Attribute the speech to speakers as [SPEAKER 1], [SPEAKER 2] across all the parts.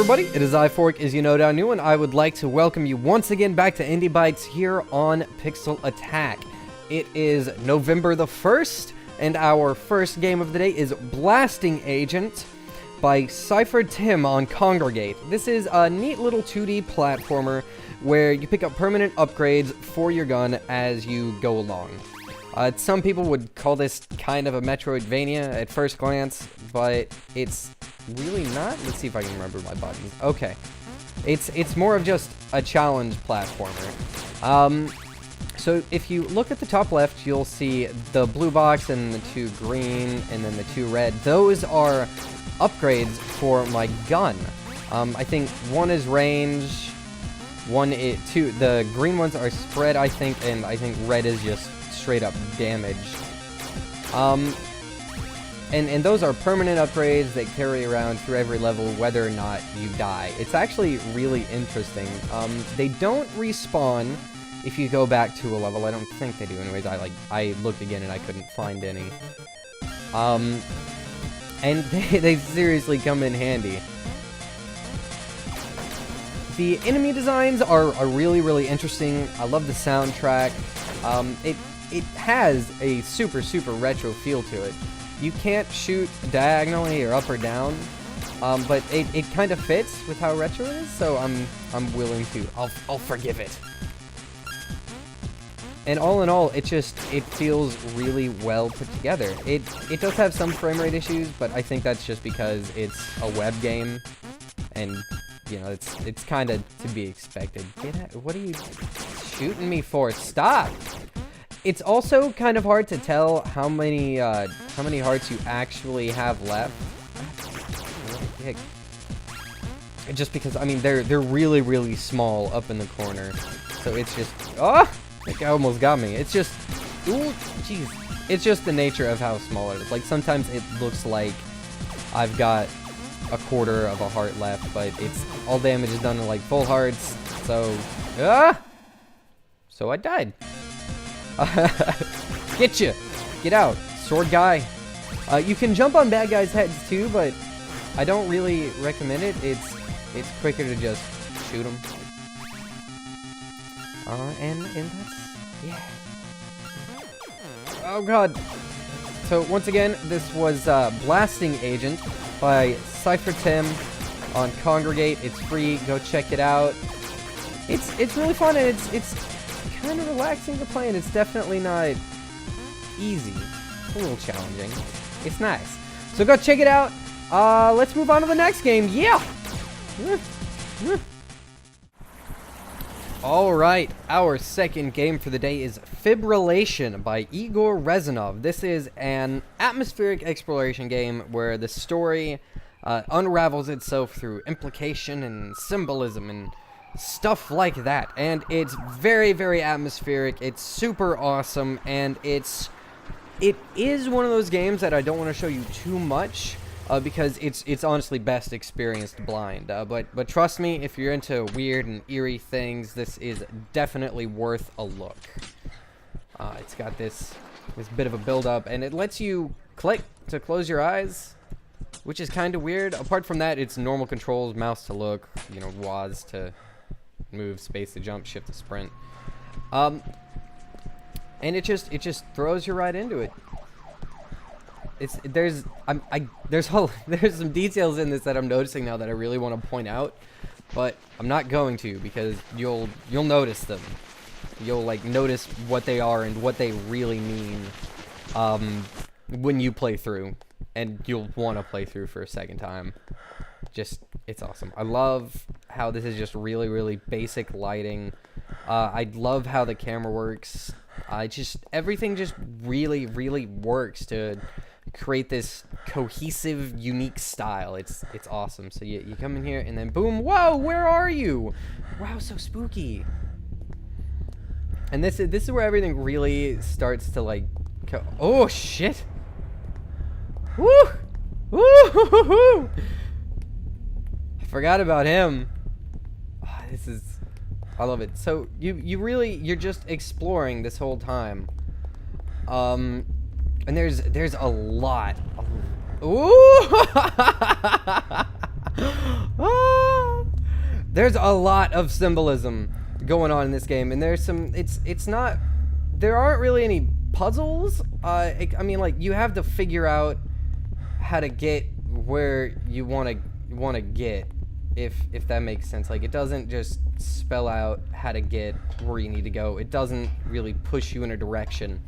[SPEAKER 1] everybody, it is iFork, as you know down new, and I would like to welcome you once again back to Indie Bytes here on Pixel Attack. It is November the 1st, and our first game of the day is Blasting Agent by SeiferTim on Kongregate. This is a neat little 2D platformer where you pick up permanent upgrades for your gun as you go along. Some people would call this kind of a Metroidvania at first glance, but it's really not. Let's see if I can remember my buttons. Okay. It's more of just a challenge platformer. So if you look at the top left, you'll see the blue box and the two green and then the two red. Those are upgrades for my gun. I think one is range, the green ones are spread, I think, and I think red is just straight up damage. And those are permanent upgrades that carry around through every level whether or not you die. It's actually really interesting. They don't respawn if you go back to a level. I don't think they do anyways. I looked again and I couldn't find any. And they seriously come in handy. The enemy designs are really, really interesting. I love the soundtrack. It has a super retro feel to it. You can't shoot diagonally or up or down, but it kind of fits with how retro it is, so I'm willing to. I'll forgive it. And all in all, it feels really well put together. It does have some frame rate issues, but I think that's just because it's a web game, and you know it's kind of to be expected. What are you shooting me for? Stop! It's also kind of hard to tell how many hearts you actually have left. Just because, I mean, they're really small up in the corner. So it's just, oh! I think I almost got me. It's just, ooh, jeez. It's just the nature of how small it is. Like, sometimes it looks like I've got a quarter of a heart left, but it's, all damage is done to, like, full hearts. So, so I died. Get you! Get out! Sword guy. You can jump on bad guys' heads too, but I don't really recommend it. It's quicker to just shoot them. And that's, yeah. Oh god. So once again, this was Blasting Agent by SeiferTim on Kongregate. It's free. Go check it out. It's really fun, and it's kind of relaxing to play, and it's definitely not easy. It's a little challenging. It's nice. So go check it out. Let's move on to the next game. Yeah! Alright, our second game for the day is Fibrillation by Igor Rezanov. This is an atmospheric exploration game where the story unravels itself through implication and symbolism and stuff like that, and it's very atmospheric. It's super awesome, and it is one of those games that I don't want to show you too much because it's honestly best experienced blind. But trust me, if you're into weird and eerie things, this is definitely worth a look. It's got this bit of a build up, and it lets you click to close your eyes, which is kind of weird. Apart from that, it's normal controls: mouse to look, you know, WAS to move, space to jump, shift to sprint. And it just throws you right into it. There's some details in this that I'm noticing now that I really want to point out, but I'm not going to, because you'll notice them. You'll like notice what they are and what they really mean when you play through, and you'll want to play through for a second time. It's awesome. I love how this is just really basic lighting. I love how the camera works. Everything just really works to create this cohesive, unique style. It's awesome. So you come in here and then boom, whoa, where are you? Wow, so spooky. And this is where everything really starts to like oh shit. Woo! Woo! I forgot about him. Oh, I love it. So you're just exploring this whole time. And there's a lot. Ooh! There's a lot of symbolism going on in this game, and there's some. It's not. There aren't really any puzzles. I mean, like, you have to figure out how to get where you want to get, if that makes sense. Like, it doesn't just spell out how to get where you need to go. It doesn't really push you in a direction.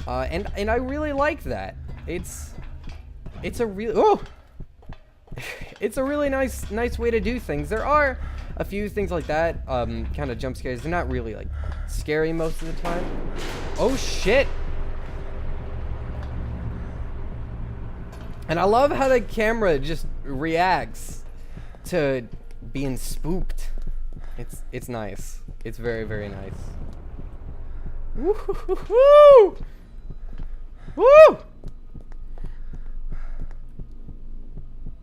[SPEAKER 1] And I really like that. It's a real it's a really nice way to do things. There are a few things like that, kind of jump scares. They're not really, like, scary most of the time. Oh, shit! And I love how the camera just reacts to being spooked. It's nice. It's very, very nice. Woo! Woo!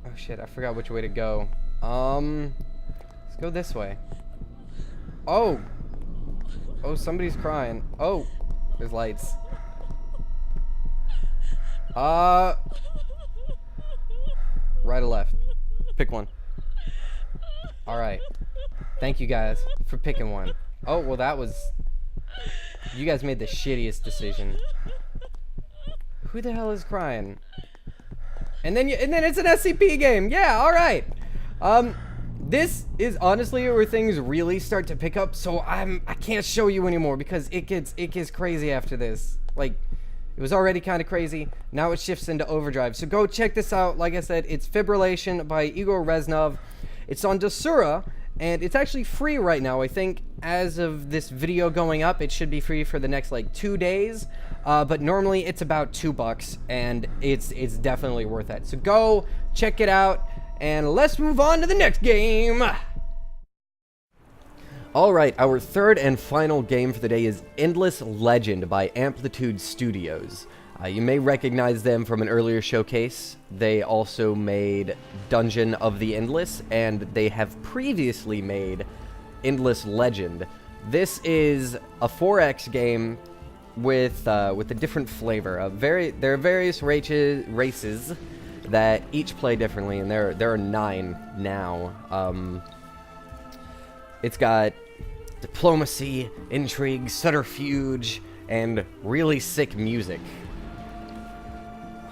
[SPEAKER 1] Oh shit, I forgot which way to go. Let's go this way. Oh! Oh, somebody's crying. Oh! There's lights. Right or left? Pick one. Alright. Thank you guys for picking one. Oh, well that was... You guys made the shittiest decision. Who the hell is crying? And then it's an SCP game. Yeah, all right. This is honestly where things really start to pick up. So I can't show you anymore because it gets crazy after this. Like, it was already kind of crazy. Now it shifts into overdrive. So go check this out. Like I said, it's Fibrillation by Igor Reznov. It's on Dasura, and it's actually free right now. I think as of this video going up, it should be free for the next, like, 2 days. But normally it's about $2, and it's definitely worth it. So go check it out, and let's move on to the next game. Alright, our third and final game for the day is Endless Legend by Amplitude Studios. You may recognize them from an earlier showcase. They also made Dungeon of the Endless, and they have previously made Endless Legend. This is a 4X game with a different flavor. There are various races that each play differently, and there are 9 now. It's got diplomacy, intrigue, subterfuge, and really sick music.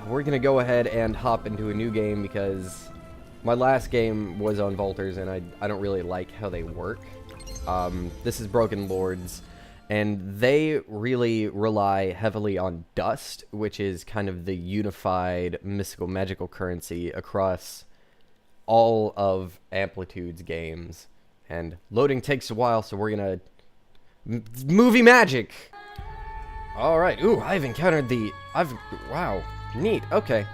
[SPEAKER 1] We're gonna go ahead and hop into a new game because my last game was on Volters, and I don't really like how they work. This is Broken Lords, and they really rely heavily on dust, which is kind of the unified mystical magical currency across all of Amplitude's games. And loading takes a while, so we're gonna movie magic. All right. Ooh, I've encountered wow, neat. Okay,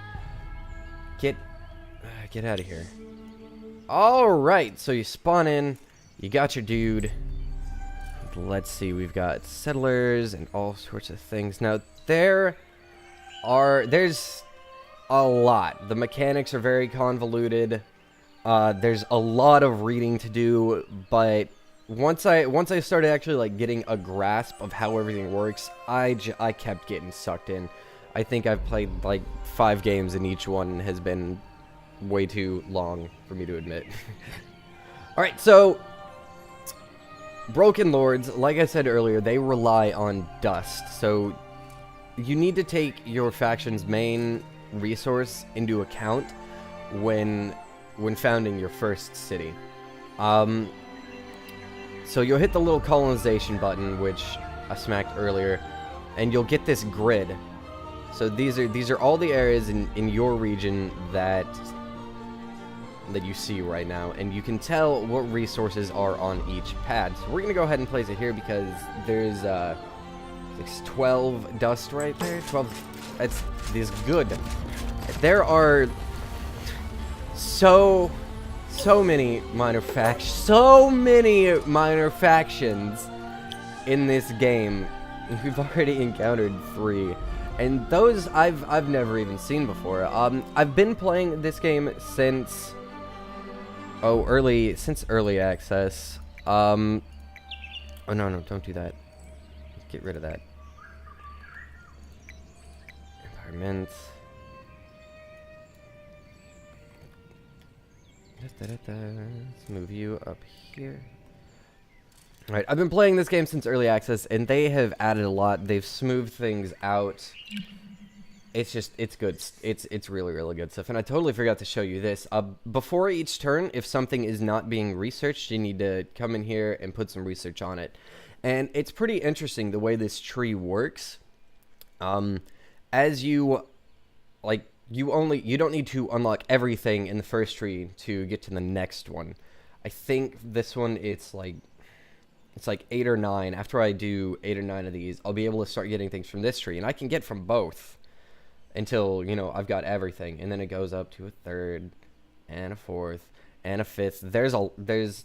[SPEAKER 1] get out of here. All right, so you spawn in, you got your dude. Let's see, we've got settlers and all sorts of things. Now, there's a lot. The mechanics are very convoluted. There's a lot of reading to do, but once I started actually, like, getting a grasp of how everything works, I kept getting sucked in. I think I've played, like, 5 games, and each one has been way too long for me to admit. Alright, so Broken Lords, like I said earlier, they rely on dust, so you need to take your faction's main resource into account when founding your first city. So you'll hit the little colonization button, which I smacked earlier, and you'll get this grid. So these are all the areas in your region that you see right now, and you can tell what resources are on each pad. So we're gonna go ahead and place it here because there's 12 dust right there. 12. That's good. There are so many minor factions in this game. We've already encountered 3, and those I've never even seen before. I've been playing this game since early access. Oh no, don't do that. Get rid of that. Environment. Let's move you up here. Alright, I've been playing this game since early access, and they have added a lot. They've smoothed things out. It's just, it's good. It's really, really good stuff. And I totally forgot to show you this. Before each turn, if something is not being researched, you need to come in here and put some research on it. And it's pretty interesting the way this tree works. As you, like, you don't need to unlock everything in the first tree to get to the next one. I think this one, it's like 8 or 9. After I do 8 or 9 of these, I'll be able to start getting things from this tree. And I can get from both until, you know, I've got everything. And then it goes up to a 3rd and a 4th and a 5th.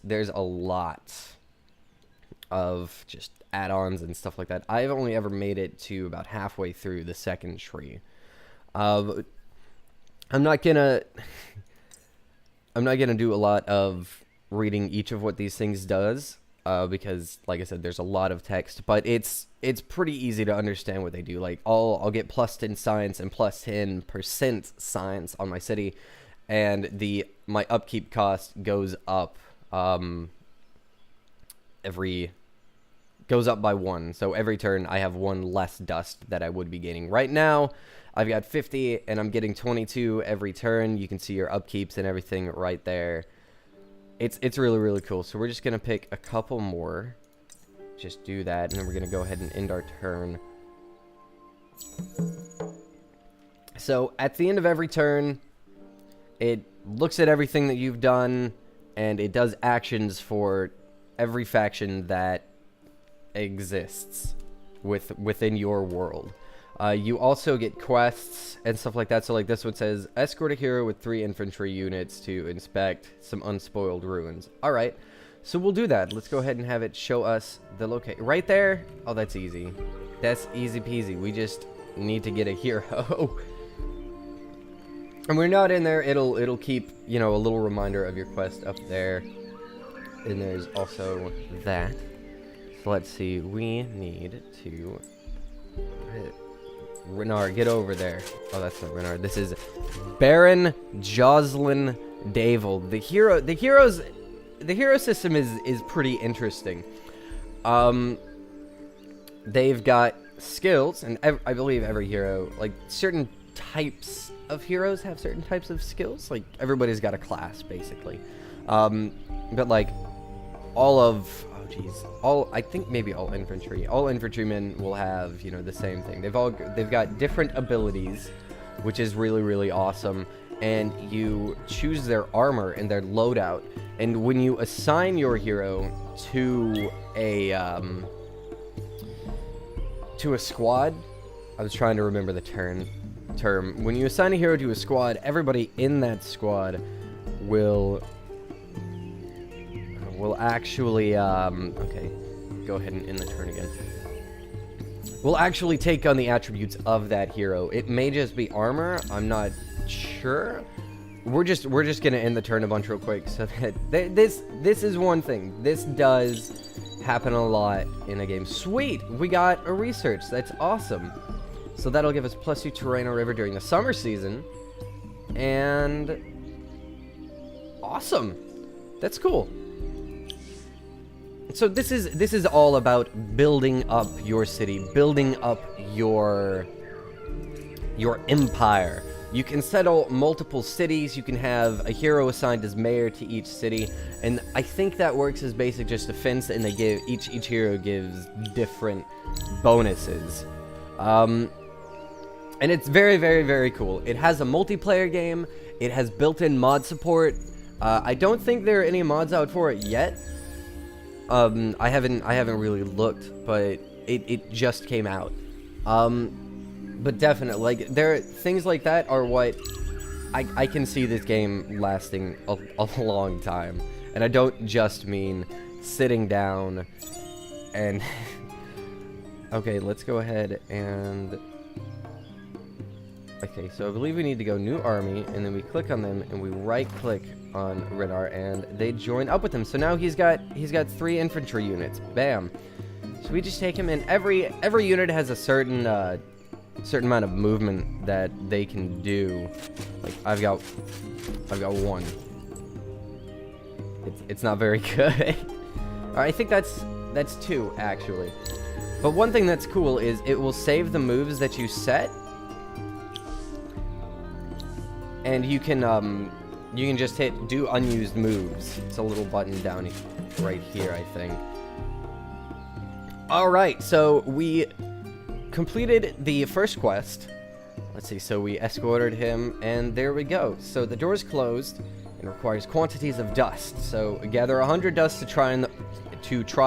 [SPEAKER 1] There's a lot of just add-ons and stuff like that. I've only ever made it to about halfway through the 2nd tree. I'm not gonna do a lot of reading each of what these things does. Because, like I said, there's a lot of text, but it's pretty easy to understand what they do. Like, I'll get plus 10 science and plus 10% science on my city, and my upkeep cost goes up goes up by 1. So every turn I have 1 less dust that I would be gaining. Right now, I've got 50, and I'm getting 22 every turn. You can see your upkeeps and everything right there. It's really, really cool. So we're just going to pick a couple more. Just do that, and then we're going to go ahead and end our turn. So at the end of every turn, it looks at everything that you've done, and it does actions for every faction that exists within your world. You also get quests and stuff like that. So like this one says, escort a hero with 3 infantry units to inspect some unspoiled ruins. Alright, so we'll do that. Let's go ahead and have it show us the location. Right there? Oh, that's easy. That's easy peasy. We just need to get a hero. And we're not in there. It'll keep, you know, a little reminder of your quest up there. And there's also that. So let's see. We need to... Renard, get over there. Oh, that's not Renard. This is Baron Jocelyn Davil. The hero system is pretty interesting. They've got skills, and I believe every hero, like certain types of heroes have certain types of skills. Like everybody's got a class basically. But like I think maybe all infantrymen will have, you know, the same thing. They've got different abilities, which is really, really awesome. And you choose their armor and their loadout. And when you assign your hero to a squad, I was trying to remember the term. When you assign a hero to a squad, everybody in that squad will actually, okay, go ahead and end the turn again. We'll actually take on the attributes of that hero. It may just be armor, I'm not sure. We're just gonna end the turn a bunch real quick, so that this is one thing. This does happen a lot in a game. Sweet, we got a research, that's awesome. So that'll give us +2 terrain or river during the summer season. And awesome, that's cool. So this is all about building up your city, building up your empire. You can settle multiple cities. You can have a hero assigned as mayor to each city, and I think that works as basic just defense. And they give each hero gives different bonuses, and it's very, very, very cool. It has a multiplayer game. It has built-in mod support. I don't think there are any mods out for it yet. I haven't really looked, but it just came out. But definitely, like, things like that are what I can see this game lasting a long time. And I don't just mean sitting down and okay, let's go ahead and okay, so I believe we need to go new army, and then we click on them and we right click on Redar, and they join up with him. So now he's got 3 infantry units. Bam. So we just take him in. Every unit has a certain amount of movement that they can do. Like I've got 1. It's not very good. I think that's 2 actually. But one thing that's cool is it will save the moves that you set, and you can just hit do unused moves. It's a little button down right here, I think. All right, so we completed the first quest. Let's see, so we escorted him, and there we go. So the door's closed and requires quantities of dust. So gather 100 dust to try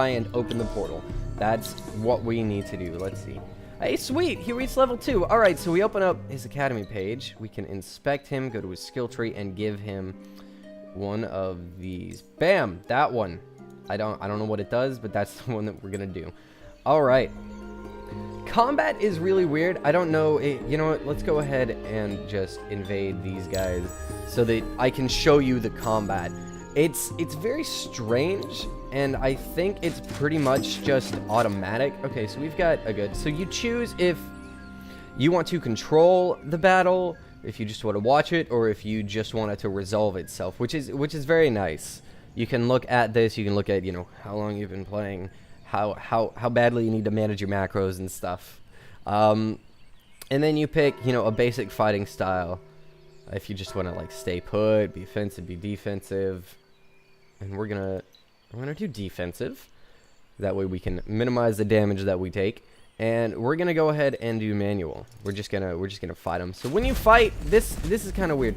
[SPEAKER 1] and open the portal. That's what we need to do. Let's see. Hey, sweet, he reached level 2. All right, so we open up his academy page. We can inspect him, go to his skill tree, and give him one of these. Bam, that one. I don't know what it does, but that's the one that we're gonna do. All right. Combat is really weird. I don't know. You know what? Let's go ahead and just invade these guys so that I can show you the combat. It's very strange, and I think it's pretty much just automatic. Okay, so we've got a good. So you choose if you want to control the battle, if you just want to watch it, or if you just want it to resolve itself, which is very nice. You can look at this. You can look at how long you've been playing. How badly you need to manage your macros and stuff. And then you pick, a basic fighting style. If you just want to like stay put, be offensive, be defensive. And we're gonna do defensive. That way we can minimize the damage that we take. And we're gonna go ahead and do manual. We're just gonna fight them. So when you fight, this is kind of weird.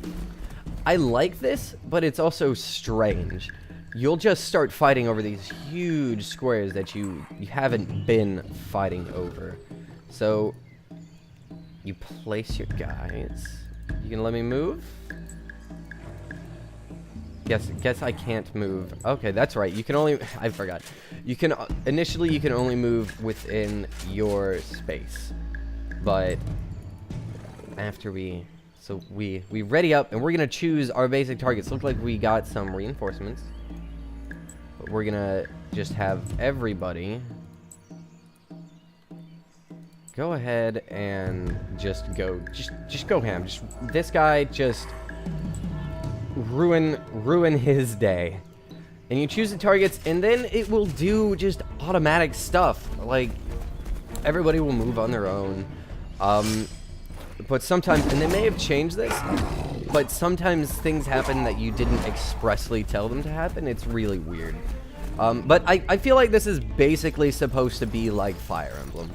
[SPEAKER 1] I like this, but it's also strange. You'll just start fighting over these huge squares that you haven't been fighting over. So you place your guys. You can let me move? Guess I can't move. Okay, that's right. You can only I forgot. You can initially you can only move within your space. But after we ready up, and we're gonna choose our basic targets. Look like we got some reinforcements. But we're gonna just have everybody go ahead and just go ham. Just this guy just ruin his day. And you choose the targets, and then it will do just automatic stuff. Like everybody will move on their own. But sometimes, and they may have changed this, but sometimes things happen that you didn't expressly tell them to happen. It's really weird. But I feel like this is basically supposed to be like Fire Emblem.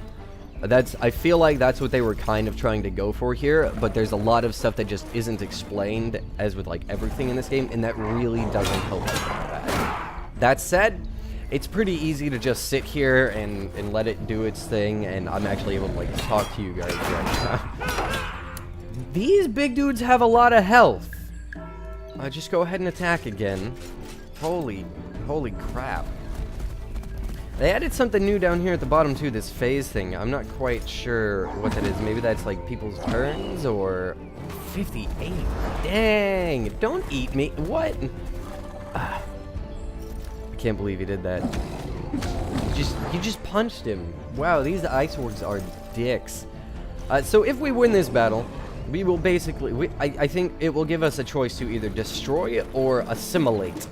[SPEAKER 1] I feel like that's what they were kind of trying to go for here, but there's a lot of stuff that just isn't explained, as with like everything in this game, and that really doesn't help with that. That said, it's pretty easy to just sit here and let it do its thing, and I'm actually able to like talk to you guys right now. These big dudes have a lot of health. Just go ahead and attack again. Holy crap. They added something new down here at the bottom too, this phase thing. I'm not quite sure what that is. Maybe that's like people's turns, or 58. Dang, don't eat me. What? I can't believe he did that. You just punched him. Wow, these ice orcs are dicks. So if we win this battle, we will basically, I think it will give us a choice to either destroy or assimilate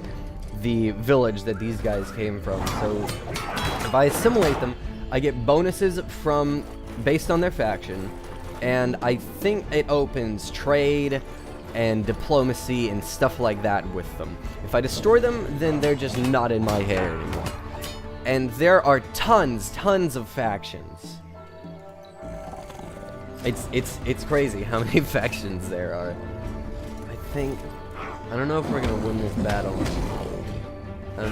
[SPEAKER 1] the village that these guys came from. So if I assimilate them, I get bonuses based on their faction, and I think it opens trade and diplomacy and stuff like that with them. If I destroy them, then they're just not in my hair anymore. And there are tons of factions. It's crazy how many factions there are. I don't know if we're gonna win this battle. I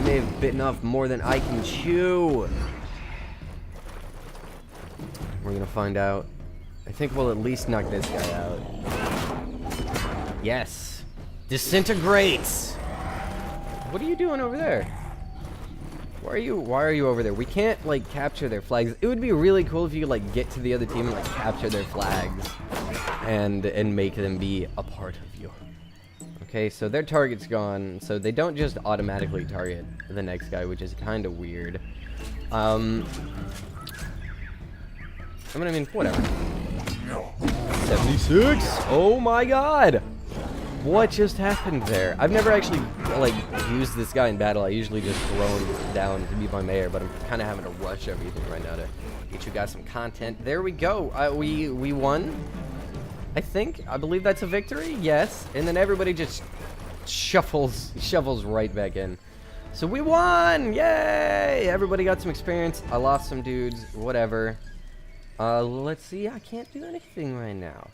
[SPEAKER 1] may have bitten off more than I can chew. We're gonna find out. I think we'll at least knock this guy out. Yes. Disintegrates. What are you doing over there? Why are you over there? We can't like capture their flags. It would be really cool if you could like get to the other team and like capture their flags and make them be a part of you. Okay, so their target's gone, so they don't just automatically target the next guy, which is kind of weird. I mean, whatever. 76! Oh my god! What just happened there? I've never actually, like, used this guy in battle. I usually just throw him down to be my mayor, but I'm kind of having to rush everything right now to get you guys some content. There we go. We won, I think. I believe that's a victory. Yes. And then everybody just shovels right back in. So we won! Yay! Everybody got some experience. I lost some dudes. Whatever. Let's see. I can't do anything right now.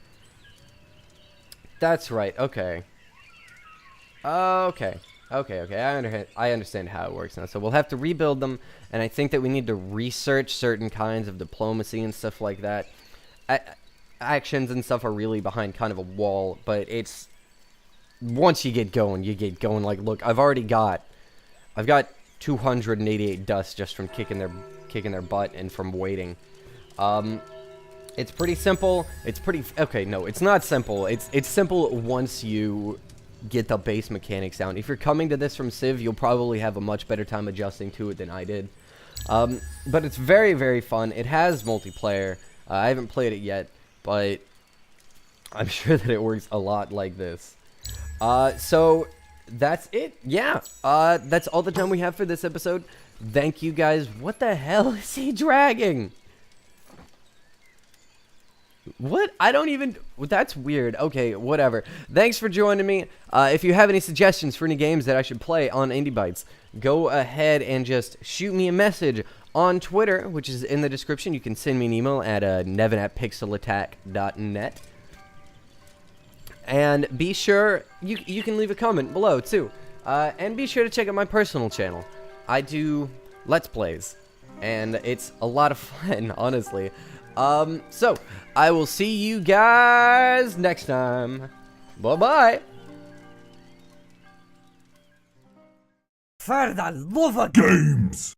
[SPEAKER 1] That's right. Okay. Okay. I understand how it works now. So we'll have to rebuild them, and I think that we need to research certain kinds of diplomacy and stuff like that. Actions and stuff are really behind kind of a wall, but it's once you get going, Like, look, I've got 288 dust just from kicking their butt and from waiting. It's pretty simple. Okay, no, it's not simple. It's simple once you get the base mechanics down. If you're coming to this from Civ, you'll probably have a much better time adjusting to it than I did. But it's very, very fun. It has multiplayer. I haven't played it yet, but I'm sure that it works a lot like this. So that's it. Yeah. That's all the time we have for this episode. Thank you guys. What the hell is he dragging? What? I don't even... That's weird. Okay, whatever. Thanks for joining me. If you have any suggestions for any games that I should play on Indie Bytes, go ahead and just shoot me a message on Twitter, which is in the description. You can send me an email at nevin@pixelattack.net. And be sure... You can leave a comment below, too. And be sure to check out my personal channel. I do Let's Plays. And it's a lot of fun, honestly. So, I will see you guys next time. Bye-bye.
[SPEAKER 2] For the love of games!